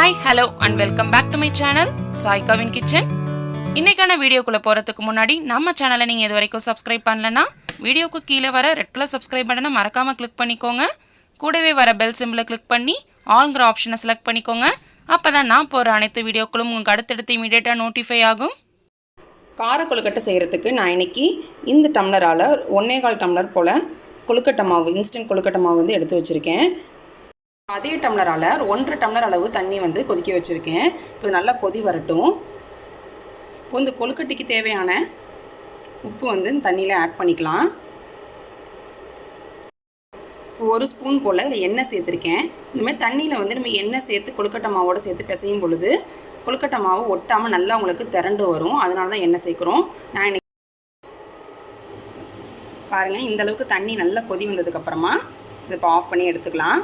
Hi, hello and welcome back to my channel Saika's Kitchen. இன்னைக்கான வீடியோக்குள்ள போறதுக்கு முன்னாடி நம்ம சேனலை நீங்க இதுவரைக்கும் சப்ஸ்கிரைப் பண்ணலனா வீடியோக்கு கீழ வர ரெட் கலர் சப்ஸ்கிரைப் பட்டனை மறக்காம கிளிக் பண்ணிக்கோங்க. கூடவே வர பெல் சிம்பலை கிளிக் பண்ணி ஆல்ங்கற ஆப்ஷனை செலக்ட் பண்ணிக்கோங்க. அப்பதான் நான் போற அனைத்து வீடியோக்களும் உங்களுக்கு அடுத்தடுத்து இமிடியேட்டா நோட்டிஃபை ஆகும். கார கொழுக்கட்டை செய்யறதுக்கு நான் இன்னைக்கு இந்த டம்ளரால 1.25 டம்ளர் போல கொழுக்கட்டை மாவு இன்ஸ்டன்ட் கொழுக்கட்டை மாவு வந்து எடுத்து வச்சிருக்கேன். அதே டம்ளரால் 1.5 டம்ளர் அளவு தண்ணி வந்து கொதிக்க வச்சுருக்கேன். இப்போ நல்லா கொதி வரட்டும். இப்போ இந்த கொழுக்கட்டைக்கு தேவையான உப்பு வந்து தண்ணியில் ஆட் பண்ணிக்கலாம். ஒரு ஸ்பூன் போல் எண்ணெய் சேர்த்துருக்கேன். இந்தமாதிரி தண்ணியில் வந்து நம்ம எண்ணெய் சேர்த்து கொழுக்கட்டை மாவோடு சேர்த்து பிசையும் பொழுது கொழுக்கட்டை மாவு ஒட்டாமல் நல்லா உங்களுக்கு திரண்டு வரும். அதனால தான் எண்ணெய் சேர்க்குறோம். நான் இன்னைக்கு பாருங்கள், இந்தளவுக்கு தண்ணி நல்லா கொதி வந்ததுக்கப்புறமா இதை இப்போ ஆஃப் பண்ணி எடுத்துக்கலாம்.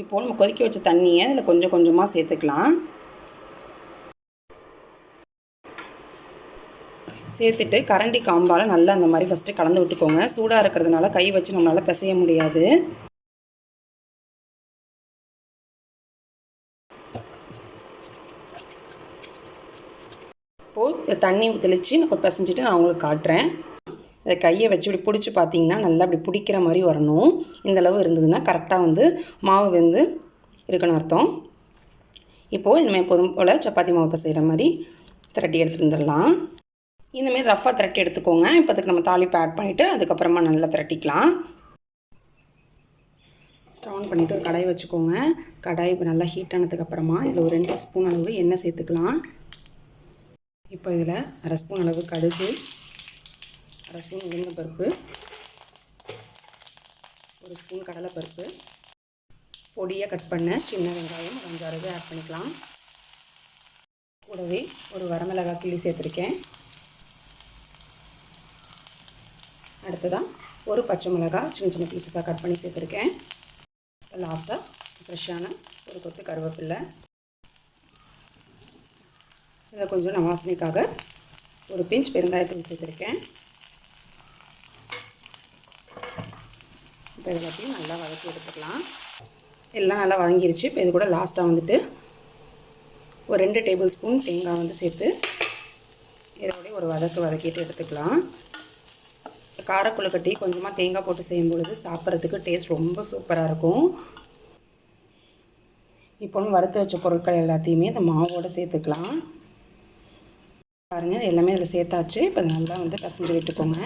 இப்போது நம்ம கொதிக்க வச்ச தண்ணியை அதில் கொஞ்சம் கொஞ்சமாக சேர்த்துக்கலாம். சேர்த்துட்டு கரண்டி காம்பால் நல்லா அந்த மாதிரி ஃபஸ்ட்டு கலந்து விட்டுக்கோங்க. சூடாக இருக்கிறதுனால கை வச்சு நம்மளால் பிசைய முடியாது. இப்போது தண்ணி தெளித்து நான் பிசைஞ்சிட்டு நான் உங்களுக்கு காட்டுறேன். அதை கையை வச்சு இப்படி பிடிச்சி பார்த்தீங்கன்னா நல்லா அப்படி பிடிக்கிற மாதிரி வரணும். இந்தளவு இருந்ததுன்னா கரெக்டாக வந்து மாவு வந்து இருக்குன்னு அர்த்தம். இப்போது இனிமேல் எப்போதும் போல் சப்பாத்தி மாவு பிசைகிற மாதிரி திரட்டி எடுத்துகிட்டு வந்துடலாம். இந்தமாரி ரஃப்பாக திரட்டி எடுத்துக்கோங்க. இப்போ அதுக்கு நம்ம தாளிப்பு ஆட் பண்ணிவிட்டு அதுக்கப்புறமா நல்லா திரட்டிக்கலாம். ஸ்டவ் ஆன் பண்ணிவிட்டு ஒரு கடாய் வச்சுக்கோங்க. கடாய் இப்போ நல்லா ஹீட் ஆனதுக்கப்புறமா இதில் ஒரு 2 ஸ்பூன் அளவு எண்ணெய் சேர்த்துக்கலாம். இப்போ இதில் 1/2 ஸ்பூன் அளவு கடுகு, 1/2 ஸ்பூன் உளுந்தம்பருப்பு, 1 ஸ்பூன் கடலைப்பருப்பு, பொடியாக கட் பண்ண சின்ன வெங்காயம் 5-6 ஆட் பண்ணிக்கலாம். கூடவே ஒரு வரமிளகாய் கிள்ளி சேர்த்துருக்கேன். அடுத்ததாக ஒரு பச்சை மிளகாய் சின்ன சின்ன பீசஸாக கட் பண்ணி சேர்த்துருக்கேன். லாஸ்ட்டாக ஃப்ரெஷ்ஷான ஒரு கொத்து கருவேப்பிலை. இதில் கொஞ்சம் வாசனைக்காக ஒரு பிஞ்ச் பெருங்காயத்தூள் சேர்த்துருக்கேன். இப்போ எல்லாத்தையும் நல்லா வதக்கி எடுத்துக்கலாம். எல்லாம் நல்லா வதங்கிருச்சு. இப்போ இது கூட லாஸ்ட்டாக வந்துட்டு ஒரு 2 டேபிள் ஸ்பூன் தேங்காய் வந்து சேர்த்து இதோடய ஒரு வதக்கிட்டு எடுத்துக்கலாம். கார கொழுக்கட்டை கொஞ்சமாக தேங்காய் போட்டு செய்யும்பொழுது சாப்பிட்றதுக்கு டேஸ்ட் ரொம்ப சூப்பராக இருக்கும். இப்போ வறுத்து வச்ச பொருட்கள் எல்லாத்தையுமே இந்த மாவோடு சேர்த்துக்கலாம். பாருங்கள், எல்லாமே இதில் சேர்த்தாச்சு. இப்போ நல்லா வந்து பிசைஞ்சு விட்டுக்கோங்க.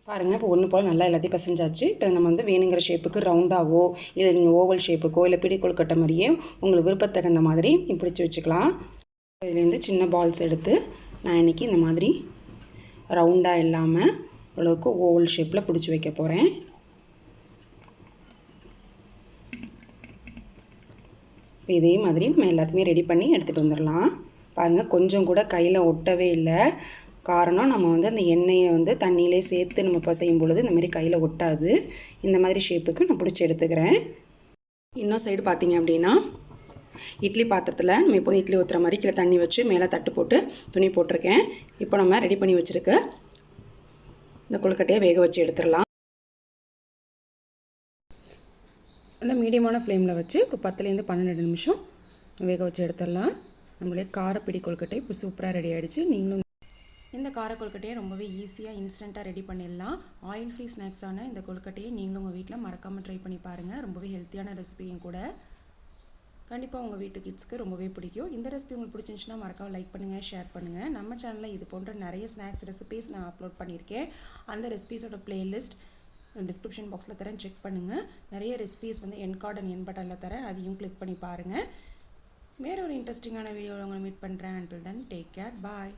பாருங்கள், இப்போ ஒன்று போல் நல்லா எல்லாத்தையும் பிசைஞ்சாச்சு. இப்போ நம்ம வந்து வேணுங்கிற ஷேப்புக்கு ரவுண்டாகவோ இல்லை நீங்கள் ஓவல் ஷேப்புக்கோ இல்லை பிடி கொழுக்கட்டை மாதிரியே உங்களுக்கு விருப்பத்தகுந்த மாதிரி பிடிச்சி வச்சுக்கலாம். இதுலேருந்து சின்ன பால்ஸ் எடுத்து நான் இன்றைக்கி இந்த மாதிரி ரவுண்டாக இல்லாமல் ஓரளவுக்கு ஓவல் ஷேப்பில் பிடிச்சி வைக்க போகிறேன். இப்போ இதே மாதிரி நம்ம எல்லாத்தையுமே ரெடி பண்ணி எடுத்துகிட்டு வந்துடலாம். பாருங்கள், கொஞ்சம் கூட கையில் ஒட்டவே இல்லை. காரணம், நம்ம வந்து அந்த எண்ணெயை வந்து தண்ணியிலே சேர்த்து நம்ம பிசையும் பொழுது இந்தமாரி கையில் ஒட்டாது. இந்த மாதிரி ஷேப்புக்கு நான் பிடிச்சி எடுத்துக்கிறேன். இன்னொரு சைடு பார்த்திங்க அப்படின்னா இட்லி பாத்திரத்தில் நம்ம எப்போதும் இட்லி ஊற்றுற மாதிரி கீழே தண்ணி வச்சு மேலே தட்டு போட்டு துணி போட்டிருக்கேன். இப்போ நம்ம ரெடி பண்ணி வச்சுருக்க இந்த கொழுக்கட்டையை வேக வச்சு எடுத்துடலாம். நல்லா மீடியமான ஃப்ளேமில் வச்சு ஒரு 10லேருந்து 12 நிமிஷம் வேக வச்சு எடுத்துடலாம். நம்மளுடைய காரப்பிடி கொழுக்கட்டை இப்போ சூப்பராக ரெடி ஆகிடுச்சு. நீங்களும் இந்த கார கொழுக்கட்டையை ரொம்பவே ஈஸியாக இன்ஸ்டண்ட்டாக ரெடி பண்ணிடலாம். ஆயில் ஃப்ரீ ஸ்நாக்ஸான இந்த கொழுக்கட்டையை நீங்களும் உங்கள் வீட்டில் மறக்காமல் ட்ரை பண்ணி பாருங்கள். ரொம்பவே ஹெல்த்தியான ரெசிபியும் கூட. கண்டிப்பாக உங்கள் வீட்டு கிட்ஸ்க்கு ரொம்பவே பிடிக்கும். இந்த ரெசிபி உங்களுக்கு பிடிச்சிருந்துச்சுன்னா மறக்காமல் லைக் பண்ணுங்கள், ஷேர் பண்ணுங்கள். நம்ம சேனலில் இது போன்ற நிறைய ஸ்நாக்ஸ் ரெசிபீஸ் நான் அப்லோட் பண்ணியிருக்கேன். அந்த ரெசிபீஸோட பிளேலிஸ்ட் டிஸ்கிரிப்ஷன் பாக்ஸில் தரேன், செக் பண்ணுங்கள். நிறைய ரெசிபீஸ் வந்து என் கார்டு அண்ட் என் பட்டனில் தரேன், அதையும் கிளிக் பண்ணி பாருங்கள். வேறு ஒரு இன்ட்ரெஸ்டிங்கான வீடியோவில் உங்களை மீட் பண்ணுறேன். until then, take care, bye.